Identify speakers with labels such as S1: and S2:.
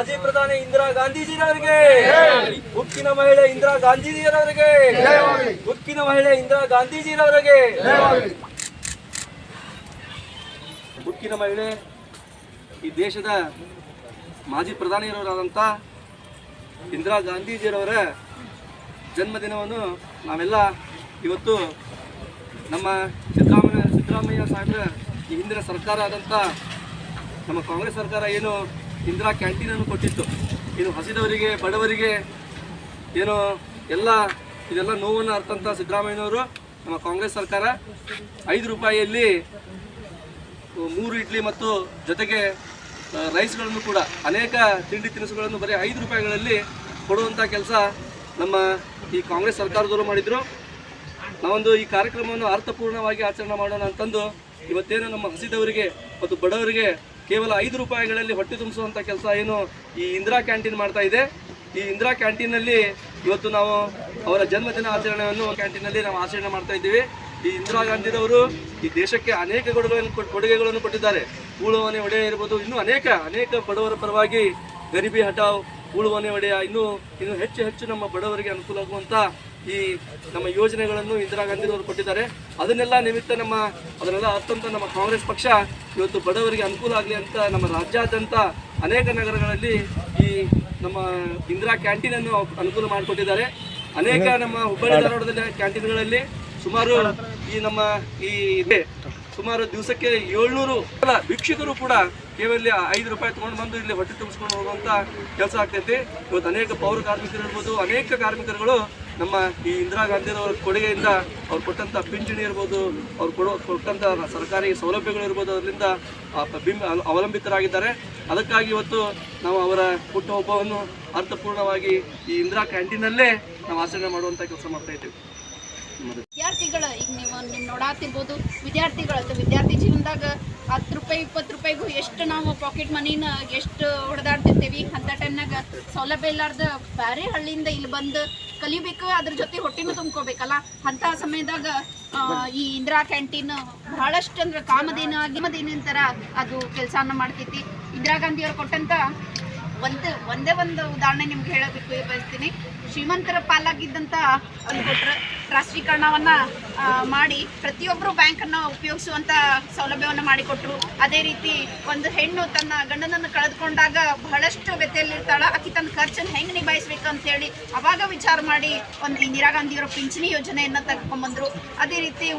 S1: ಮಾಜಿ ಪ್ರಧಾನಿ ಇಂದಿರಾ ಗಾಂಧೀಜಿಯವರಿಗೆ, ಉಕ್ಕಿನ ಮಹಿಳೆ ಇಂದಿರಾ ಗಾಂಧೀಜಿಯವರಿಗೆ, ಉಕ್ಕಿನ ಮಹಿಳೆ ಇಂದಿರಾ ಗಾಂಧೀಜಿಯವರಿಗೆ, ಉಕ್ಕಿನ ಮಹಿಳೆ ಈ ದೇಶದ ಮಾಜಿ ಪ್ರಧಾನಿಯವರಾದಂಥ ಇಂದಿರಾ ಗಾಂಧೀಜಿಯವರ ಜನ್ಮದಿನವನ್ನು ನಾವೆಲ್ಲ ಇವತ್ತು ನಮ್ಮ ಸಿದ್ದರಾಮಯ್ಯ ಸಾಹೇಬ್ರ ಈ ಹಿಂದಿನ ಸರ್ಕಾರ ಆದಂಥ ನಮ್ಮ ಕಾಂಗ್ರೆಸ್ ಸರ್ಕಾರ ಏನು ಇಂದಿರಾ ಕ್ಯಾಂಟೀನನ್ನು ಕೊಟ್ಟಿತ್ತು, ಏನು ಹಸಿದವರಿಗೆ ಬಡವರಿಗೆ ಏನು ಇದೆಲ್ಲ ನೋವನ್ನು ಅರ್ಥಂಥ ಸಿದ್ದರಾಮಯ್ಯನವರು ನಮ್ಮ ಕಾಂಗ್ರೆಸ್ ಸರ್ಕಾರ 5 ರೂಪಾಯಿಯಲ್ಲಿ 3 ಇಡ್ಲಿ ಮತ್ತು ಜೊತೆಗೆ ರೈಸ್ಗಳನ್ನು ಕೂಡ ಅನೇಕ ತಿಂಡಿ ತಿನಿಸುಗಳನ್ನು ಬರೀ 5 ರೂಪಾಯಿಗಳಲ್ಲಿ ಕೊಡುವಂಥ ಕೆಲಸ ನಮ್ಮ ಈ ಕಾಂಗ್ರೆಸ್ ಸರ್ಕಾರದವರು ಮಾಡಿದರು. ನಾವೊಂದು ಈ ಕಾರ್ಯಕ್ರಮವನ್ನು ಅರ್ಥಪೂರ್ಣವಾಗಿ ಆಚರಣೆ ಮಾಡೋಣ ಅಂತಂದು ಇವತ್ತೇನು ನಮ್ಮ ಹಸಿದವರಿಗೆ ಮತ್ತು ಬಡವರಿಗೆ ಕೇವಲ 5 ರೂಪಾಯಿಗಳಲ್ಲಿ ಹೊಟ್ಟೆ ತುಂಬಿಸುವಂಥ ಕೆಲಸ ಏನು ಈ ಇಂದಿರಾ ಕ್ಯಾಂಟೀನ್ ಮಾಡ್ತಾ ಇದೆ. ಈ ಇಂದಿರಾ ಕ್ಯಾಂಟೀನಲ್ಲಿ ಇವತ್ತು ನಾವು ಅವರ ಜನ್ಮದಿನ ಆಚರಣೆಯನ್ನು ಕ್ಯಾಂಟೀನಲ್ಲಿ ನಾವು ಆಚರಣೆ ಮಾಡ್ತಾ ಇದ್ದೀವಿ. ಈ ಇಂದಿರಾ ಗಾಂಧಿರವರು ಈ ದೇಶಕ್ಕೆ ಅನೇಕ ಕೊಡುಗೆಗಳನ್ನು ಕೊಟ್ಟಿದ್ದಾರೆ. ಉಳುವನೆ ಒಡೆಯ ಇರ್ಬೋದು, ಇನ್ನೂ ಅನೇಕ ಬಡವರ ಪರವಾಗಿ ಗರೀಬಿ ಹಟಾವ್, ಉಳುವನೆ ಒಡೆಯ, ಇನ್ನೂ ಹೆಚ್ಚು ನಮ್ಮ ಬಡವರಿಗೆ ಅನುಕೂಲ ಆಗುವಂಥ ಈ ನಮ್ಮ ಯೋಜನೆಗಳನ್ನು ಇಂದಿರಾ ಗಾಂಧಿರವರು ಕೊಟ್ಟಿದ್ದಾರೆ. ಅದನ್ನೆಲ್ಲ ನಿಮಿತ್ತ ಅದನ್ನೆಲ್ಲ ಅರ್ಥಂತ ನಮ್ಮ ಕಾಂಗ್ರೆಸ್ ಪಕ್ಷ ಇವತ್ತು ಬಡವರಿಗೆ ಅನುಕೂಲ ಆಗಲಿ ಅಂತ ನಮ್ಮ ರಾಜ್ಯಾದ್ಯಂತ ಅನೇಕ ನಗರಗಳಲ್ಲಿ ಈ ನಮ್ಮ ಇಂದಿರಾ ಕ್ಯಾಂಟೀನನ್ನು ಅನುಕೂಲ ಮಾಡಿಕೊಟ್ಟಿದ್ದಾರೆ. ಅನೇಕ ನಮ್ಮ ಹುಬ್ಬಳ್ಳಿ ಧಾರವಾಡದಲ್ಲಿ ಕ್ಯಾಂಟೀನ್ಗಳಲ್ಲಿ ಸುಮಾರು ದಿವಸಕ್ಕೆ 700 ಭಿಕ್ಷುಕರು ಕೂಡ ಕೇವಲ 5 ರೂಪಾಯಿ ತೊಗೊಂಡು ಬಂದು ಇಲ್ಲಿ ಹೊಟ್ಟೆ ತುಂಬಿಸ್ಕೊಂಡು ಹೋಗುವಂಥ ಕೆಲಸ ಆಗ್ತೈತಿ. ಇವತ್ತು ಅನೇಕ ಪೌರ ಕಾರ್ಮಿಕರು ಇರ್ಬೋದು, ಅನೇಕ ಕಾರ್ಮಿಕರುಗಳು ನಮ್ಮ ಈ ಇಂದಿರಾ ಗಾಂಧಿಯವರ ಕೊಡುಗೆಯಿಂದ ಅವ್ರು ಕೊಟ್ಟಂಥ ಪಿಂಚಣಿ ಇರ್ಬೋದು, ಅವ್ರು ಕೊಟ್ಟಂಥ ಸರ್ಕಾರಿ ಸೌಲಭ್ಯಗಳು ಇರ್ಬೋದು, ಅದರಿಂದ ಅವಲಂಬಿತರಾಗಿದ್ದಾರೆ. ಅದಕ್ಕಾಗಿ ಇವತ್ತು ನಾವು ಅವರ ಹುಟ್ಟುಹಬ್ಬವನ್ನು ಅರ್ಥಪೂರ್ಣವಾಗಿ ಈ ಇಂದಿರಾ ಕ್ಯಾಂಟೀನಲ್ಲೇ ನಾವು ಆಚರಣೆ ಮಾಡುವಂಥ ಕೆಲಸ ಮಾಡ್ತಾ ಇದ್ದೀವಿ.
S2: ವಿದ್ಯಾರ್ಥಿಗಳ ಈಗ ನೀವು ನೋಡಾತಿರ್ಬೋದು, ವಿದ್ಯಾರ್ಥಿ ಜೀವನದಾಗ 10 ರೂಪಾಯಿ 20 ರೂಪಾಯಿಗೂ ಎಷ್ಟು ನಾವು ಪಾಕೆಟ್ ಮನಿನ ಎಷ್ಟು ಹೊಡೆದಾಡ್ತಿರ್ತೀವಿ. ಅಂಥ ಟೈಮ್ನಾಗ ಸೌಲಭ್ಯ ಇಲ್ಲಾರ್ದ ಬೇರೆ ಹಳ್ಳಿಯಿಂದ ಇಲ್ಲಿ ಬಂದು ಕಲಿಬೇಕು, ಅದ್ರ ಜೊತೆ ಹೊಟ್ಟೆನೂ ತುಂಬ್ಕೋಬೇಕಲ್ಲ. ಅಂಥ ಸಮಯದಾಗ ಈ ಇಂದಿರಾ ಕ್ಯಾಂಟೀನ್ ಬಹಳಷ್ಟು ಅಂದ್ರೆ ಕಾಮಧೇನು ಥರ ಅದು ಕೆಲಸನ ಮಾಡ್ತೈತಿ. ಇಂದಿರಾ ಗಾಂಧಿಯವ್ರು ಕೊಟ್ಟಂಥ ಒಂದೇ ಒಂದು ಉದಾಹರಣೆ ನಿಮ್ಗೆ ಹೇಳೋದಕ್ಕೆ ಬಯಸ್ತೀನಿ. ಶ್ರೀಮಂತರ ಪಾಲಾಗಿದ್ದಂಥ ಅಲ್ಲಿ ಕೊಟ್ಟರೆ ರಾಷ್ಟ್ರೀಕರಣವನ್ನು ಮಾಡಿ ಪ್ರತಿಯೊಬ್ಬರು ಬ್ಯಾಂಕನ್ನು ಉಪಯೋಗಿಸುವಂಥ ಸೌಲಭ್ಯವನ್ನು ಮಾಡಿಕೊಟ್ರು. ಅದೇ ರೀತಿ ಒಂದು ಹೆಣ್ಣು ತನ್ನ ಗಂಡನನ್ನು ಕಳೆದುಕೊಂಡಾಗ ಬಹಳಷ್ಟು ವ್ಯತ್ಯೆಯಲ್ಲಿರ್ತಾಳೆ, ಆಕೆ ತನ್ನ ಖರ್ಚನ್ನು ಹೆಂಗೆ ನಿಭಾಯಿಸ್ಬೇಕು ಅಂತೇಳಿ ಅವಾಗ ವಿಚಾರ ಮಾಡಿ ಒಂದು ಇಂದಿರಾ ಗಾಂಧಿಯವರ ಪಿಂಚಣಿ ಯೋಜನೆಯನ್ನು ತೆಗೆದುಕೊಂಡ್ಬಂದರು. ಅದೇ ರೀತಿ